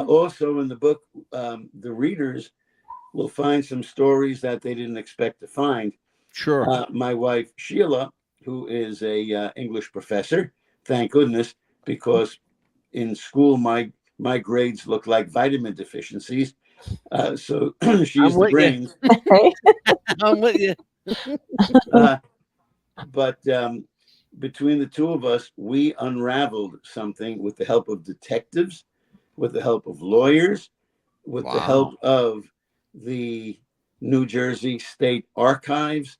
Also, in the book, the readers will find some stories that they didn't expect to find. Sure. My wife, Sheila, who is a English professor, thank goodness, because in school, my grades look like vitamin deficiencies. So she's the brains. I'm with you. But between the two of us, we unraveled something with the help of detectives, with the help of lawyers, with the help of the New Jersey State Archives.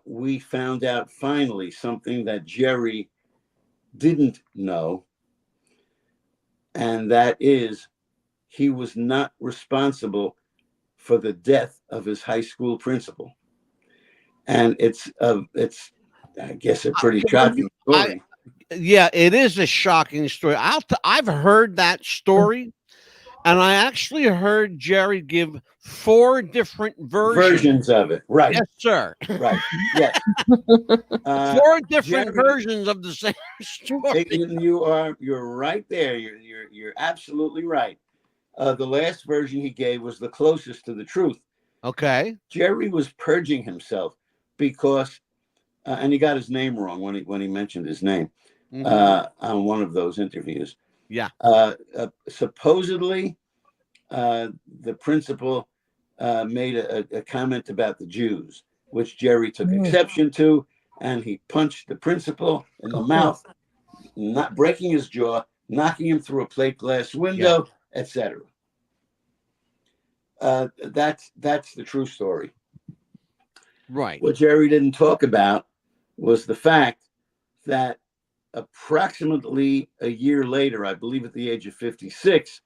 We found out finally something that Jerry didn't know, and that is he was not responsible for the death of his high school principal. And it's I guess a pretty shocking story. Yeah, it is a shocking story. I've heard that story, and I actually heard Jerry give 4 different versions of it. Right. Yes, sir. Right. Yes. 4 different versions of the same story. You're right there. You're absolutely right. The last version he gave was the closest to the truth. Okay. Jerry was purging himself because, and he got his name wrong when he mentioned his name on one of those interviews. Yeah. Supposedly, the principal made a comment about the Jews, which Jerry took exception to, and he punched the principal in the mouth, not breaking his jaw, knocking him through a plate glass window, etc. That's the true story. Right. What Jerry didn't talk about was the fact that approximately a year later, I believe at the age of 56,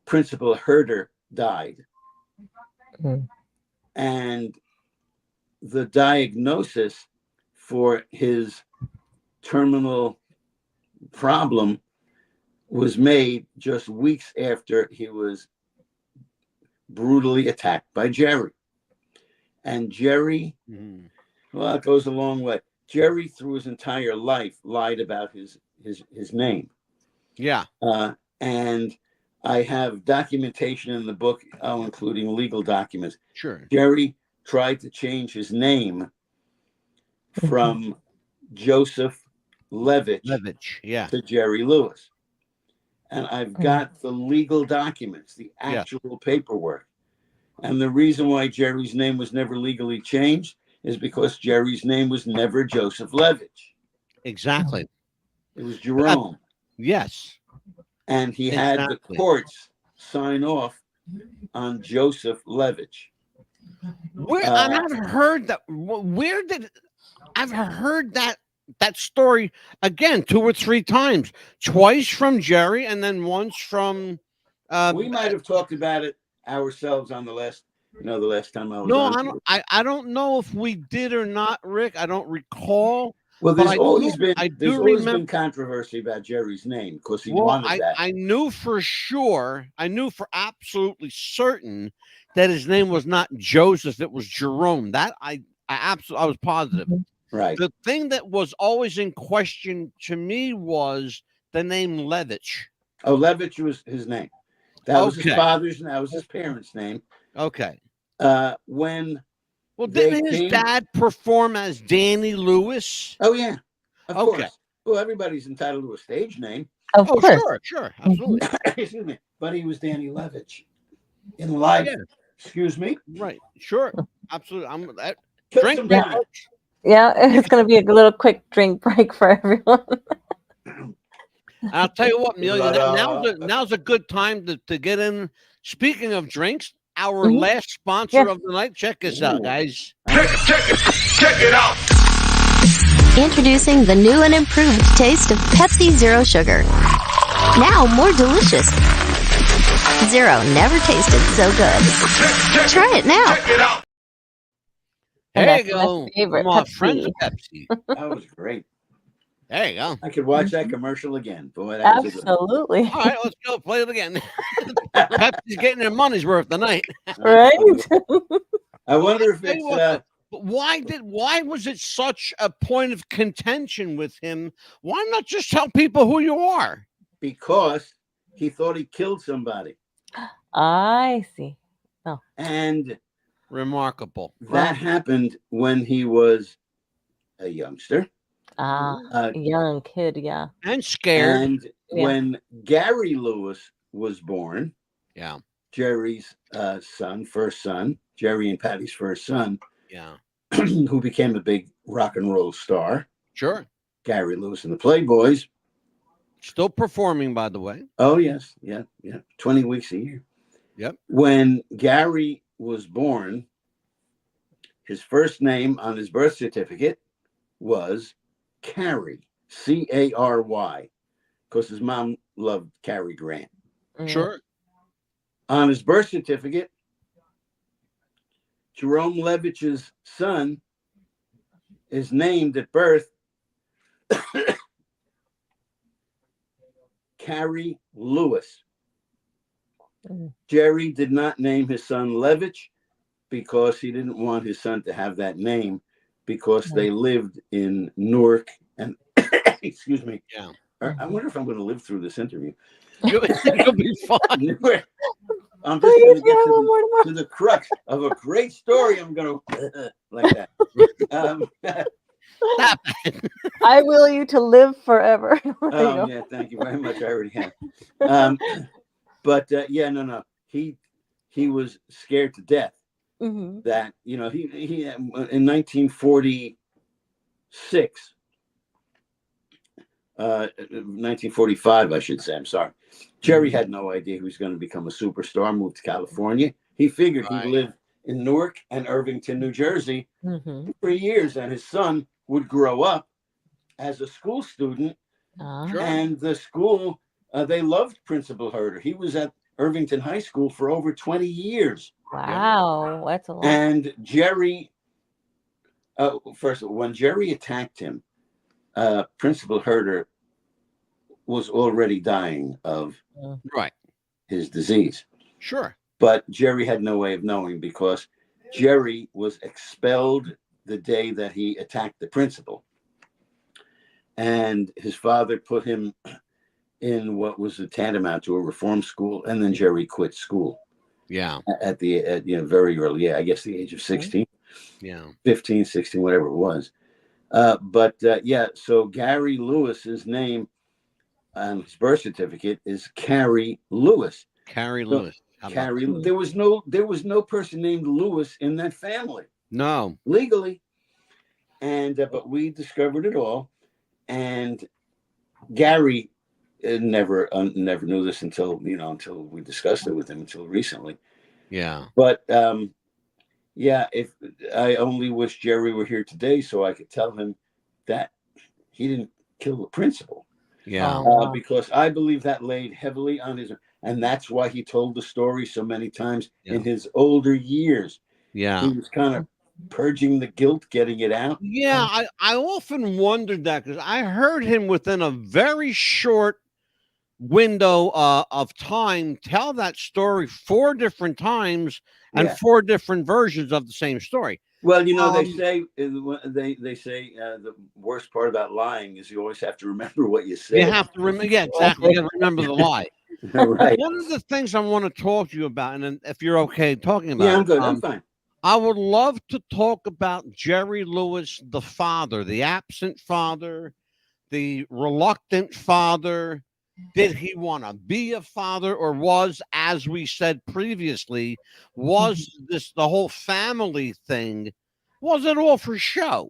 Principal Herder died. And the diagnosis for his terminal problem was made just weeks after he was brutally attacked by Jerry. And Jerry, well, it goes a long way. Jerry, through his entire life, lied about his name. Yeah. And I have documentation in the book, including legal documents. Sure. Jerry tried to change his name from Joseph Levitch to Jerry Lewis. And I've got the legal documents, the actual paperwork. And the reason why Jerry's name was never legally changed is because Jerry's name was never Joseph Levitch. Exactly. It was Jerome. Yes. And he had the courts sign off on Joseph Levitch. And I've heard that. I've heard that story again 2 or 3 times, twice from Jerry, and then once from. We might have talked about it ourselves on the last time I was. No, I don't know if we did or not, Rick. I don't recall. Well, there's always been controversy about Jerry's name because he wanted that. I knew for sure. I knew for absolutely certain that his name was not Joseph. It was Jerome. That I was positive. Right. The thing that was always in question to me was the name Levitch. Oh, Levitch was his name. That was his father's, and that was his parents' name. Okay. Didn't his dad perform as Danny Lewis? Oh, yeah. Of course. Well, everybody's entitled to a stage name. Of course. Sure. Absolutely. Excuse me. But he was Danny Levitch in life. Yeah. Excuse me. Right. Sure. Absolutely. Drink some Yeah, it's going to be a little quick drink break for everyone. I'll tell you what, Amelia, now's a good time to get in. Speaking of drinks, our last sponsor of the night. Check this out, guys. Check it out. Introducing the new and improved taste of Pepsi Zero Sugar. Now more delicious. Zero never tasted so good. Try it now. Check it out. There you go. My friend Pepsi. That was great. There you go. I could watch that commercial again. Boy, that absolutely. All right, let's go play it again. Pepsi's getting their money's worth tonight. Right? I wonder if it's why was it such a point of contention with him? Why not just tell people who you are? Because he thought he killed somebody. I see. And remarkable. that happened when he was a youngster. Young kid, yeah. And scared. And when Gary Lewis was born, Jerry's first son, Jerry and Patty's first son, who became a big rock and roll star. Sure. Gary Lewis and the Playboys. Still performing, by the way. Oh, yes. Yeah. 20 weeks a year. Yep. When Gary was born, his first name on his birth certificate was Cary, Cary, because his mom loved Cary Grant. Sure. On his birth certificate, Jerome Levich's son is named at birth Cary Lewis. Jerry did not name his son Levitch because he didn't want his son to have that name, because they lived in Newark and excuse me. Yeah. I wonder if I'm going to live through this interview. You'll be fine. I'm just going to get to the crux of a great story. I'm going to like that. I will you to live forever. Oh yeah, thank you very much. I already have. But no. He was scared to death that he in 1946. 1945, I should say. I'm sorry. Jerry had no idea he was going to become a superstar. Moved to California. He figured he'd live in Newark and Irvington, New Jersey, for years, and his son would grow up as a school student. And the school, they loved Principal Herder. He was at Irvington High School for over 20 years. Wow, that's a lot. And Jerry, first of all, when Jerry attacked him, Principal Herder was already dying of his disease. Sure. But Jerry had no way of knowing, because Jerry was expelled the day that he attacked the principal. And his father put him in what was a tantamount to a reform school, and then Jerry quit school. Yeah. At very early, I guess the age of 16. Yeah. 15, 16, whatever it was. So Gary Lewis's name on his birth certificate is Cary Lewis. Cary Lewis. Cary. There was no person named Lewis in that family. No. Legally. And but we discovered it all, and Gary never knew this until we discussed it with him until recently. Yeah. But if I only wish Jerry were here today so I could tell him that he didn't kill the principal. Yeah. Because I believe that laid heavily on his, and that's why he told the story so many times in his older years. Yeah. He was kind of purging the guilt, getting it out. Yeah, I often wondered that, because I heard him within a very short window of time tell that story 4 different times and 4 different versions of the same story. Well, they say the worst part about lying is you always have to remember what you say. You have to remember, exactly. You got to remember the lie. Right. One of the things I want to talk to you about, and if you're okay talking about, I'm good. I'm fine. I would love to talk about Jerry Lewis, the father, the absent father, the reluctant father. Did he want to be a father, or was, as we said previously, was this the whole family thing? Was it all for show?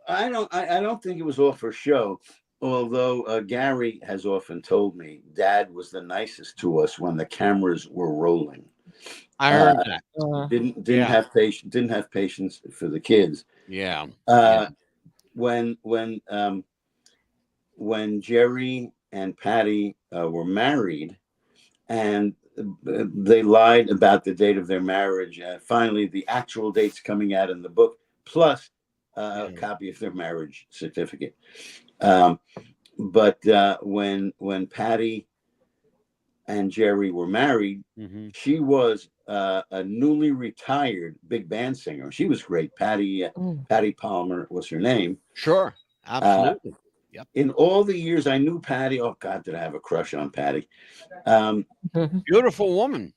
I don't think it was all for show. Although Gary has often told me Dad was the nicest to us when the cameras were rolling. I heard that. Didn't have patience for the kids. Yeah. When Jerry and Patty were married, and they lied about the date of their marriage. Finally, the actual date's coming out in the book, plus a copy of their marriage certificate. But when Patty and Jerry were married, she was a newly retired big band singer. She was great. Patty Palmer was her name. Sure, absolutely. Yep. In all the years I knew Patty, oh God, did I have a crush on Patty? Beautiful woman.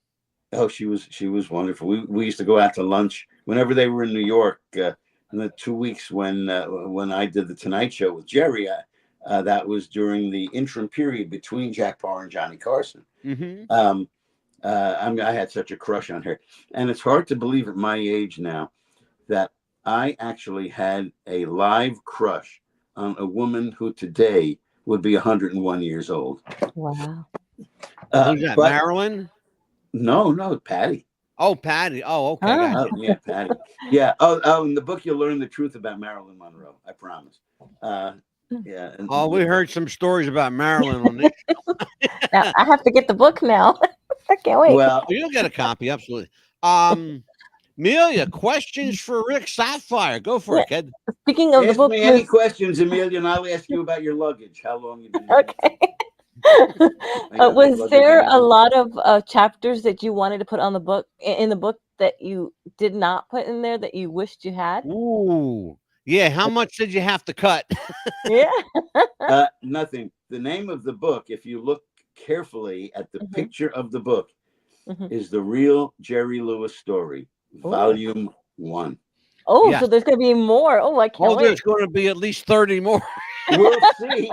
Oh, she was wonderful. We used to go out to lunch whenever they were in New York. In the 2 weeks when I did the Tonight Show with Jerry, that was during the interim period between Jack Paar and Johnny Carson. Mm-hmm. I had such a crush on her, and it's hard to believe at my age now that I actually had a live crush on a woman who today would be 101 years old. Wow. Who's that? Marilyn? No, Patty. Oh, Patty. Oh, okay. Gotcha. Yeah, Patty. Yeah. Oh, in the book you'll learn the truth about Marilyn Monroe. I promise. Yeah. We heard some stories about Marilyn on this show. Now, I have to get the book now. I can't wait. Well, you'll get a copy, absolutely. Amelia, questions for Rick Saphire. Go for it, kid. Speaking of the book, ask me any questions, Amelia, and I'll ask you about your luggage. How long you've been there? Okay. Was there a lot of chapters that you wanted to put on the book in the book that you did not put in there that you wished you had? Ooh, yeah. How much did you have to cut? Yeah. Nothing. The name of the book, if you look carefully at the picture of the book, is The Real Jerry Lewis Story, Volume 1. Oh, yes. So there's going to be more. Oh, I can't wait. There's going to be at least 30 more. We'll see.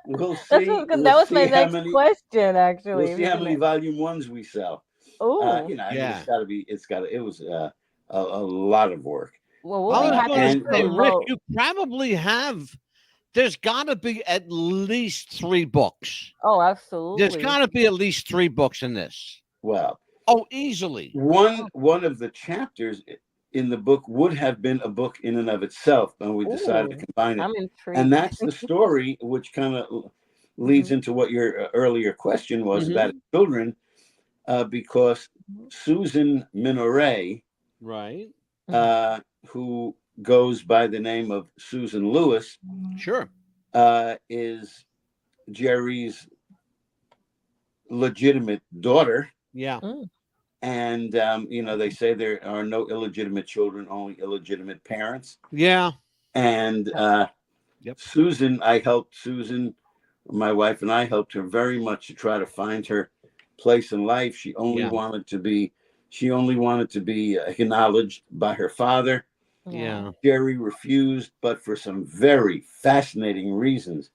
We'll see. That was my next question, actually. We'll see how many Volume 1s we sell. Oh, it's got to be. It was a lot of work. Well, I was going to say, Rick, you probably have. There's got to be at least 3 books. Oh, absolutely. There's got to be at least 3 books in this. Well, easily. One of the chapters in the book would have been a book in and of itself, and we decided to combine it. I'm intrigued. And that's the story, which kind of leads into what your earlier question was about children, because Susan Minoret, right, who goes by the name of Susan Lewis, sure, is Jerry's legitimate daughter. Yeah. And, they say there are no illegitimate children, only illegitimate parents. Yeah. And Susan, my wife and I helped her very much to try to find her place in life. She only wanted to be acknowledged by her father. Yeah. Jerry refused, but for some very fascinating reasons.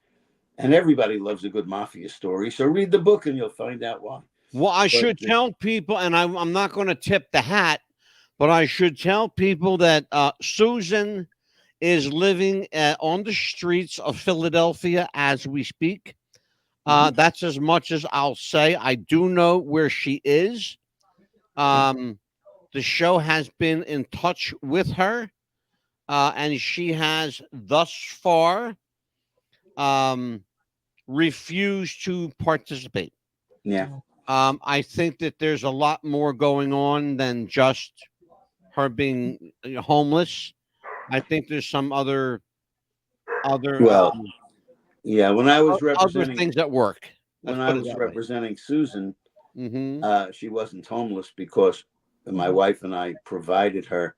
And everybody loves a good mafia story. So read the book and you'll find out why. Well, I should tell people, and I'm not going to tip the hat, but I should tell people that Susan is living on the streets of Philadelphia as we speak. That's as much as I'll say. I do know where she is. The show has been in touch with her, and she has thus far refused to participate. Yeah. I think that there's a lot more going on than just her being homeless. I think there's some other when I was representing other things at work. When I was representing Susan, she wasn't homeless because my wife and I provided her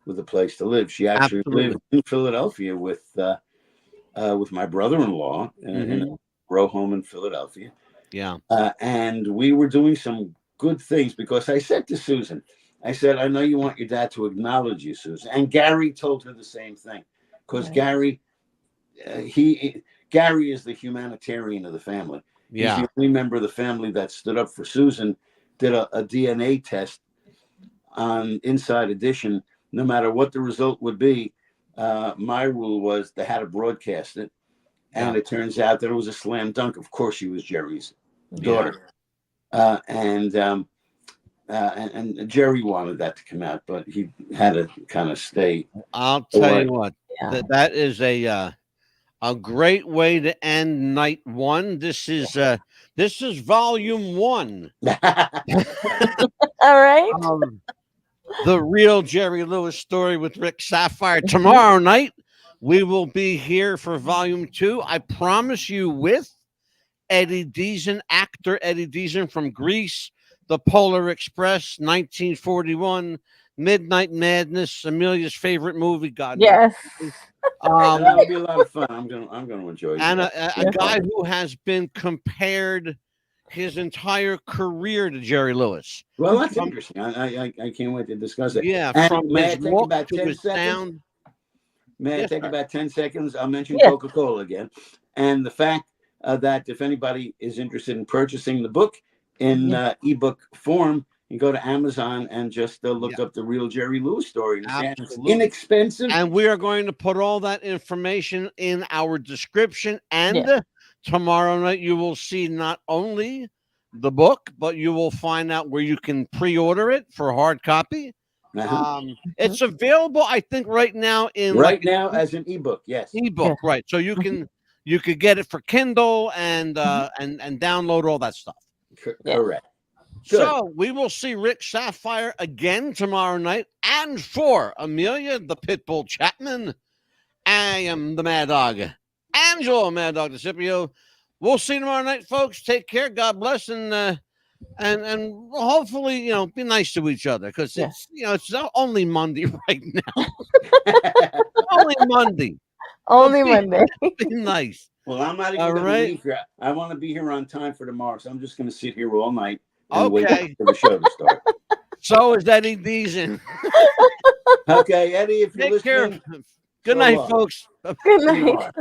with a place to live. She actually lived in Philadelphia with my brother-in-law in a row home in Philadelphia. Yeah. And we were doing some good things because I said to Susan, I said, I know you want your dad to acknowledge you, Susan. And Gary told her the same thing because Gary is the humanitarian of the family. Yeah. He's the only member of the family that stood up for Susan, did a DNA test on Inside Edition. No matter what the result would be, my rule was they had to broadcast it. And it turns out that it was a slam dunk. Of course, she was Jerry's daughter. And Jerry wanted that to come out, but he had to kind of stay. I'll tell you what, that is a great way to end night 1. This is volume 1. All right. The Real Jerry Lewis Story with Rick Saphire. Tomorrow night, we will be here for volume 2. I promise you, with Eddie Deezen, actor Eddie Deezen from Grease, The Polar Express, 1941, Midnight Madness, Amelia's favorite movie. God, Yes. That'll be a lot of fun. I'm gonna enjoy it. And a guy who has been compared his entire career to Jerry Lewis. Well, that's interesting. I can't wait to discuss it. Yeah, and from may I his take walk about to 10 his seconds? sound. May I Yes, take sir. about 10 seconds? I'll mention Yes. Coca-Cola again. And the fact that if anybody is interested in purchasing the book in ebook form, you go to Amazon and just look up the real Jerry Lewis story. And it's inexpensive. And we are going to put all that information in our description. And tomorrow night, you will see not only the book, but you will find out where you can pre-order it for hard copy. It's available, I think, right now in as an ebook. Yes, ebook, right? So you could get it for Kindle and download all that stuff. Correct. So we will see Rick Saphire again tomorrow night, and for Amelia the Pitbull Chapman, I am the Mad Dog, Angelo Mad Dog DeCipio. We'll see you tomorrow night, folks. Take care. God bless, and hopefully, be nice to each other, because it's it's only Monday right now. Only Monday. Only Monday. Be nice. Well, I'm not even going to leave here. I want to be here on time for tomorrow, so I'm just going to sit here all night and wait for the show to start. So is Eddie Deezen. Okay, Eddie, if you're listening. Good night, folks. Good night.